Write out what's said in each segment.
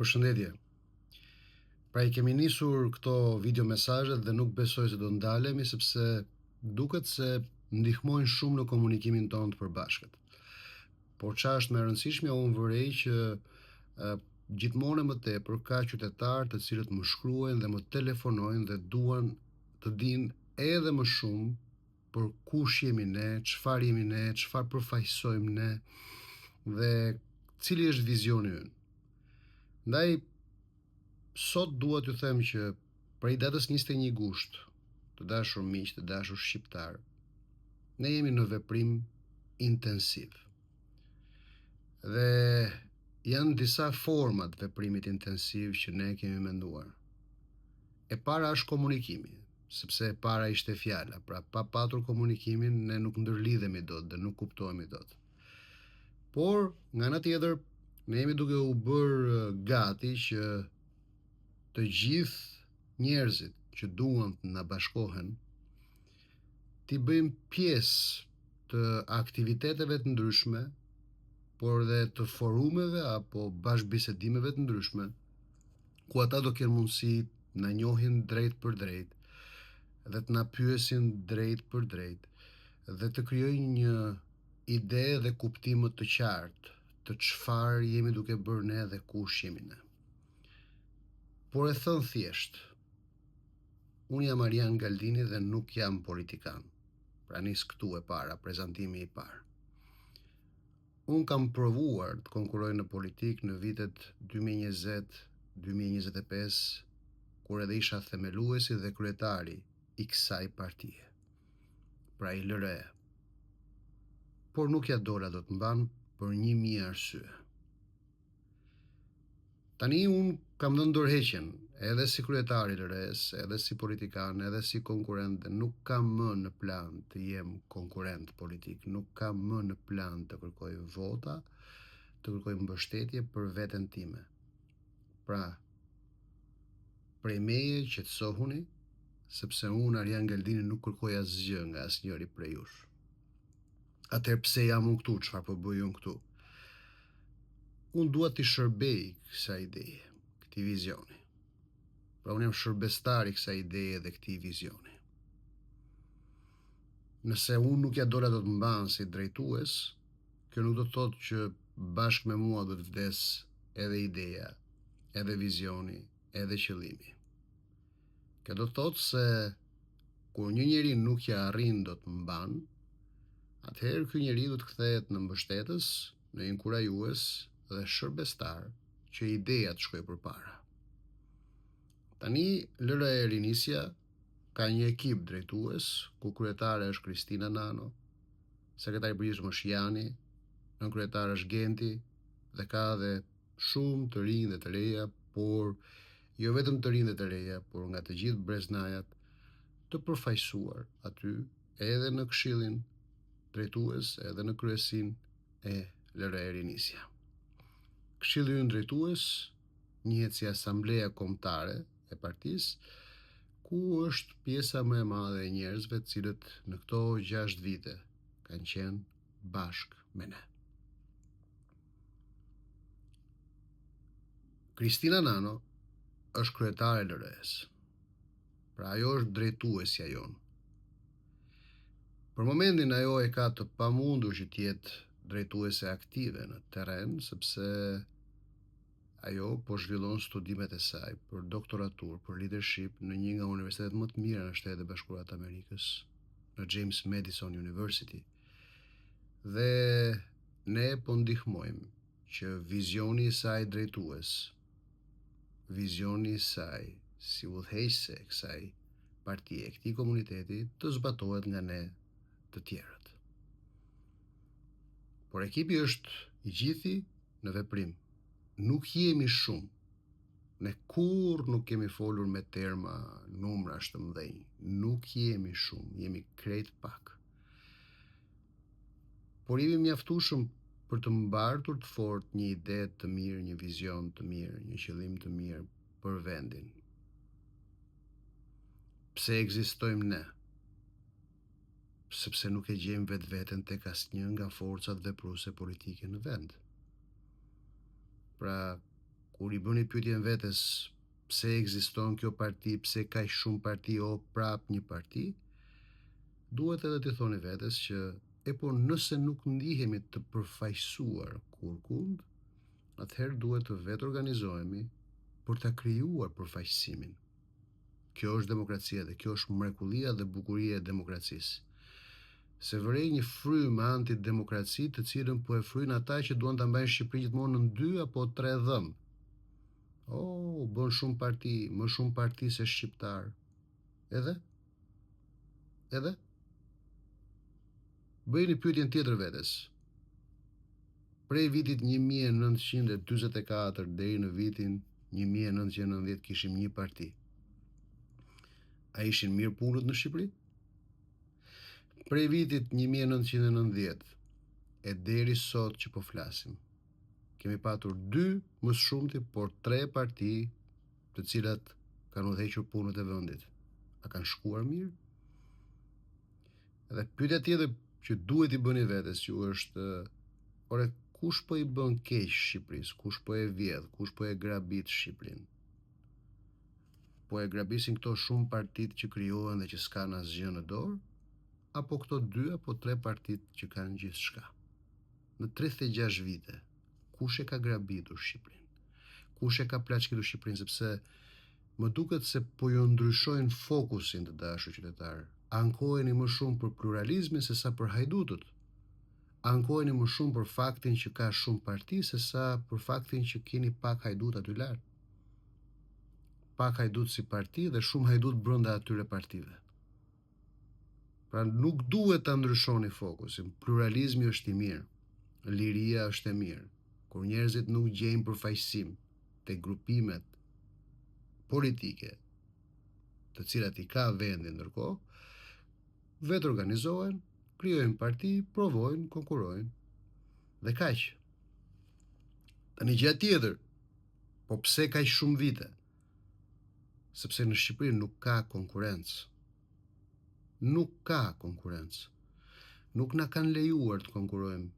Përshëndetje. Pra I kemi nisur këto video mesazhet dhe nuk besoj se do ndalemi sepse duket se ndihmojnë shumë në komunikimin tonë të përbashkët. Por çfarë është më e rëndësishme, unë vërej që gjithmonë më tepër ka qytetarë të cilët më shkruajnë dhe më telefonojnë dhe duan të dinë edhe më shumë për kush jemi ne, çfarë jemi ne, çfarë përfaqësojmë ne dhe cili është vizioni ynë. Ndaj, sot dua t'ju them që prej datës 21 gusht, të dashur miq, të dashur shqiptar, ne jemi në veprim intensiv. Dhe janë disa forma të veprimit intensiv që ne kemi menduar. E para është komunikimi, sepse e para ishte fjala, pra pa patur komunikimin ne nuk ndërlidhemi dot dhe nuk kuptohemi dot. Por, nga ana tjetër, ne jemi duke u bërë gati që të gjithë njerëzit që duan të na bashkohen t'i bëjmë pjesë të aktiviteteve të ndryshme, por dhe të forumeve apo bashkëbisedimeve të ndryshme, ku ata do kenë mundësi të na njohin drejt për drejt dhe të na pyesin drejt për drejt dhe të krijojnë një ide dhe kuptim më të qartë të çfarë jemi duke bërë ne dhe kush jemi ne. Por e thënë thjesht, unë jam Arian Galdini dhe nuk jam politikan. Pra nis këtu e para, prezantimi I parë. Unë kam provuar të konkurroj në politik në vitet 2020-2025, kur edhe isha themeluesi dhe kryetari I kësaj partie. Pra I LRE. Por nuk ja dola do të mban për 1000 arsye. Tani unë kam dhënë dorëheqjen edhe si kryetar I LRE-s, edhe si politikan, edhe si konkurrent dhe nuk kam më në plan të jem konkurrent politik, nuk kam më në plan të kërkoj vota, të kërkoj mbështetje për veten time. Pra, prej meje qetësohuni, sepse unë Arian Galdini nuk kërkoj asgjë nga asnjëri prej jush. Atëherë pse jam unë këtu, çfarë po bëj unë këtu? Unë dua t'i shërbej kësaj ideje, këtij vizioni. Pra unë jam shërbestar I kësaj ideje dhe këtij vizioni. Nëse unë nuk ja dola do të mban si drejtues, kjo nuk do të thotë që bashkë me mua do të vdes edhe ideja, edhe vizioni, edhe qëllimi. Kjo do të thotë se kur një njeri nuk ja arrin do të mban, atëherë ky njeri do të kthehet në mbështetës, në inkurajues dhe shërbestar që ideja të shkojë përpara. Tani LRE Rinisja ka një ekip drejtues, ku kryetare është Kristina Nano, sekretari I përgjithshëm është Jani, nënkryetare është Genti dhe ka dhe shumë të rinj dhe të reja, por jo vetëm të rinj dhe të reja, por nga të gjithë breznajat të përfaqësuar aty edhe në këshillin drejtues edhe në kryesinë e LRE Rinisja. Këshilli ynë drejtues njihet si Asambleja Kombëtare e partisë, ku është pjesa më e madhe e njerëzve të cilët në këto 6 vite kanë qenë bashkë me ne. Kristina Nano është kryetare e LRE-s. Pra ajo është drejtuesja jonë. Për momentin ajo e ka të pamundur që të jetë drejtuese aktive në terren, sepse ajo po zhvillon studimet e saj për doktoratur, për leadership në një nga universitetet më të mira në Shtetet e Bashkuara të Amerikës, në James Madison University. Dhe ne po ndihmojmë që vizioni I saj drejtues, vizioni I saj si udhëheqëse e kësaj partie, këtij komuniteti, të zbatohet nga ne të tjerët. Por ekipi është I gjithi në veprim. Nuk jemi shumë. Ne kur nuk kemi folur me terma, numrash të mëdhenj. Nuk jemi shumë, jemi krejt pak. Por jemi mjaftueshëm për të mbartur të fortë një ide të mirë, një vizion të mirë, një qëllim të mirë për vendin. Pse ekzistojmë ne? Sepse nuk e gjejmë vetveten tek asnjë nga forcat vepruese politike në vend. Pra, kur i bëni pyetjen vetes pse ekziston kjo parti, pse ka shumë parti o prap një parti, duhet edhe të thoni vetes që po nëse nuk ndihemi të përfaqësuar kurkund, atëherë duhet të vetë organizohemi për ta krijuar përfaqësimin. Kjo është demokracia dhe kjo është mrekullia dhe bukuria e demokracisë. Se vërej një frymë antidemokraci të cilën po e fryjnë ata që duan ta mbajnë Shqipërinë gjithmonë në 2 apo 3 dhëm. Bën shumë parti, më shumë parti se shqiptar. Edhe? Bëjni pyetjen tjetër vetes. Prej vitit 1944 deri në vitin 1990 kishim një parti. A ishin mirë punët në Shqipëri? Prej vitit 1990 e deri sot që po flasim, kemi patur 2 më shumti, por 3 parti të cilat kanë udhëhequr punët e vendit. A kanë shkuar mirë? Edhe pyetja tjetër që duhet i bëni vetes ju është, kush po i bën keq Shqipërisë, kush po e vjedh, kush po e grabit Shqipërinë? Po e grabisin këto shumë partit që krijohen dhe që s'kan asgjë në dorë, apo këto 2 apo 3 partit që kanë gjithçka? Në 36 vite, kush e ka grabitur Shqipërinë? Kush e ka plaçkitur Shqipërinë? Sepse më duket se po ju ndryshojnë fokusin të dashur qytetar. Ankoheni më shumë për pluralizmin se sa për hajdutët. Ankoheni më shumë për faktin që ka shumë parti se sa për faktin që keni pak hajdut aty lart. Pak hajdut si parti dhe shumë hajdut brenda atyre partive. Pra nuk duhet ta ndryshoni fokusin. Pluralizmi është i mirë. Liria është e mirë. Kur njerëzit nuk gjejnë përfaqësim te grupimet politike të cilat i ka vendi ndërkohë, vetë organizohen, krijojnë parti, provojnë, konkurrojnë. Dhe kaq. Tani gjë tjetër. Po pse kaq shumë vite? Sepse në Shqipëri nuk ka konkurrencë. Nuk ka konkurrencë. Nuk na kanë lejuar të konkurrojmë.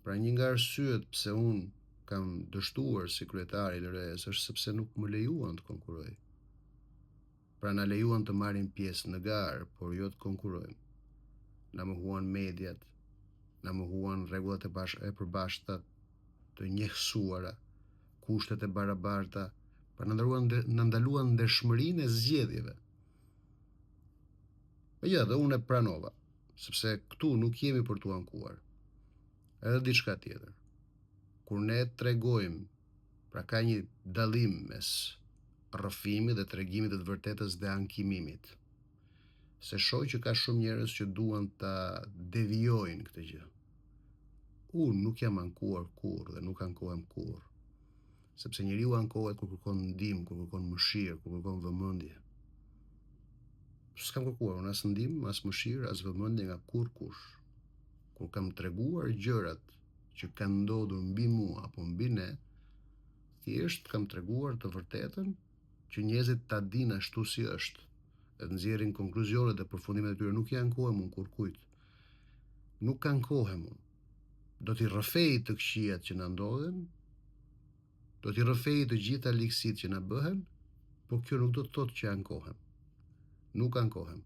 Pra një nga arsyet pse unë kam dështuar si kryetar i LRE-s është sepse nuk më lejuan të konkurroj. Pra na lejuan të marrim pjesë në garë, por jo të konkurrojmë. Na mohuan mediat, na mohuan rregullat e përbashkëta të njehsuara, kushtet e barabarta, pra na ndaluan ndershmërinë e zgjedhjeve. Dhe unë e pranova, sepse këtu nuk jemi për t'u ankuar. Edhe diçka tjetër. Kur ne tregojmë, pra ka një dallim mes rrëfimit dhe tregimit të vërtetës dhe ankimimit. Se shoh që ka shumë njerëz që duan ta devijojnë këtë gjë. Unë nuk jam ankuar kurrë dhe nuk ankohem kurrë. Sepse njeriu ankohet kur kërkon ndihmë, kur kërkon mëshirë, kur kërkon vëmendje. S'kam kërkuar unë as ndihmë, as mëshirë, as vëmendje nga kurkush. Kur kam treguar gjërat që kanë ndodhur mbi mua apo mbi ne, thjesht kam treguar të vërtetën që njerëzit ta dinë ashtu si është, dhe të nxjerrin konkluzionet dhe përfundimet e tyre. Nuk i ankohem unë kurkujt. Nuk ankohem unë. Do t'i rrëfej të këqijat që na ndodhen, do t'i rrëfej të gjitha ligësitë që na bëhen, por kjo nuk do të thotë që ankohem. Nuk ankohem.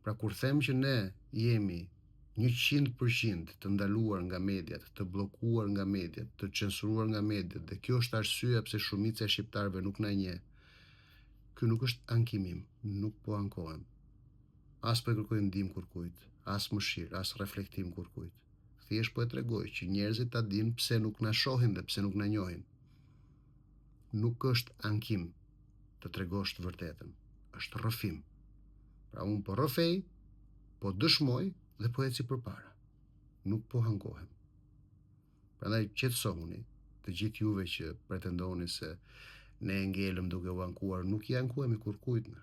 Pra kur them që ne jemi 100% të ndaluar nga mediat, të bllokuar nga mediat, të censuruar nga mediat, dhe kjo është arsyeja pse shumica e shqiptarëve nuk na njeh. Ky nuk është ankimim, nuk po ankohem. As po kërkoj ndihmë kurkujt, as mëshirë, as reflektim kurkujt. Thjesht po e tregoj që njerëzit ta dinë pse nuk na shohin dhe pse nuk na njohin. Nuk është ankim të tregosh të vërtetën, është rrëfim. Pra unë po rrëfej, po dëshmoj dhe po eci përpara. Nuk po ankohem. Prandaj qetësohuni, të gjithë juve që pretendoni se ne ngelëm duke u ankuar, nuk i ankohemi kurkujt ne.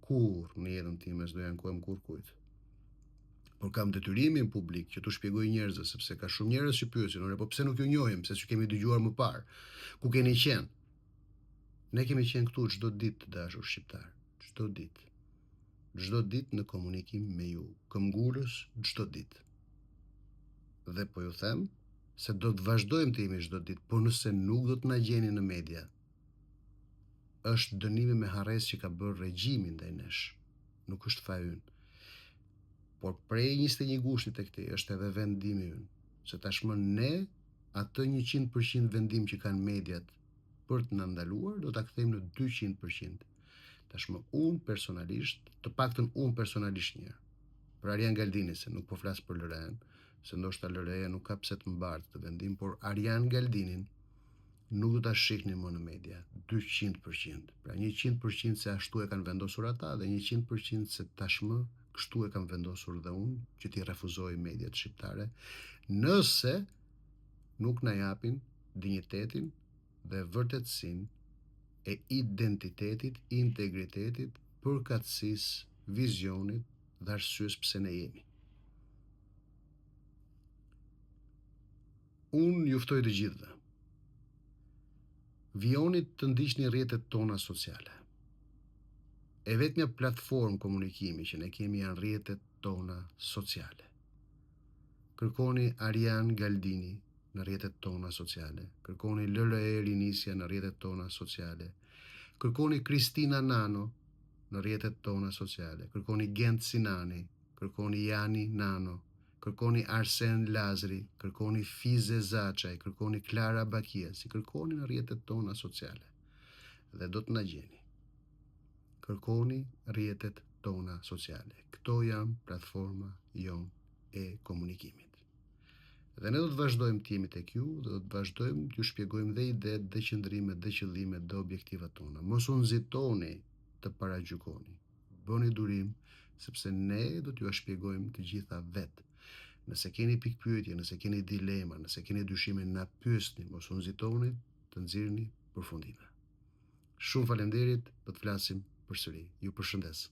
Kur në jetën time s'do i ankohem kurkujt. Por kam detyrimin publik që t'u shpjegoj njerëzve, sepse ka shumë njerëz që pyesin, po pse nuk ju njohim, se që kemi dëgjuar më parë. Ku keni qenë? Ne kemi qenë këtu çdo ditë, të dashur shqiptar, çdo ditë. Çdo ditë në komunikim me ju, këmbgulës çdo ditë. Dhe po ju them se do të vazhdojmë të jemi çdo ditë, por nëse nuk do të na gjeni në media, është dënimi me harres që ka bërë regjimi ndaj nesh, nuk është faji ynë. Por prej 21 gushtit e këtij është edhe vendimi ynë, se tashmë ne atë 100% vendim që kanë mediat për të na ndaluar, do ta kthejmë në 200%. Tashmë unë personalisht, të paktën unë personalisht një, për Arian Galdini, se nuk po flas për Loren, se ndoshta Loreja nuk ka pse të mbartë të vendim, por Arian Galdinin nuk do ta shihni më në media, 200%. Pra 100% se ashtu e kanë vendosur ata dhe 100% se tashmë kështu e kam vendosur dhe unë që t'i refuzoj mediat shqiptare, nëse nuk na japin dinjitetin dhe vërtetësinë e identitetit, integritetit, përkatësisë, vizionit dhe arsyes pse ne jemi. Unë juftoj të gjithëve. Vionit të ndiqni rrjetet tona sociale. E vetmja platformë komunikimi që ne kemi janë rrjetet tona sociale. Kërkoni Arian Galdini në rrjetet tona sociale. Kërkoni LLE Rinisja në rrjetet tona sociale. Kërkoni Kristina Nano në rrjetet tona sociale. Kërkoni Gent Sinani. Kërkoni Jani Nano. Kërkoni Arsen Lazri. Kërkoni Fize Zaçaj. Kërkoni Klara Bakia. Si kërkoni në rrjetet tona sociale. Dhe do të na gjeni. Kërkoni rrjetet tona sociale. Këto janë platforma jon e komunikimit. Dhe ne do të vazhdojmë të jemi tek ju, dhe do të vazhdojmë t'ju shpjegojmë dhe idetë, dhe qëndrimet, dhe qëllimet, dhe objektivat tona. Mos u nxitoni të paragjykoni. Bëni durim, sepse ne do t'ju shpjegojmë të gjitha vetë. Nëse keni pikpyetje, nëse keni dilema, nëse keni dyshime, na pyesni, mos u nxitoni të nxirrni përfundime. Shumë faleminderit, do të flasim përsëri. Ju përshëndes.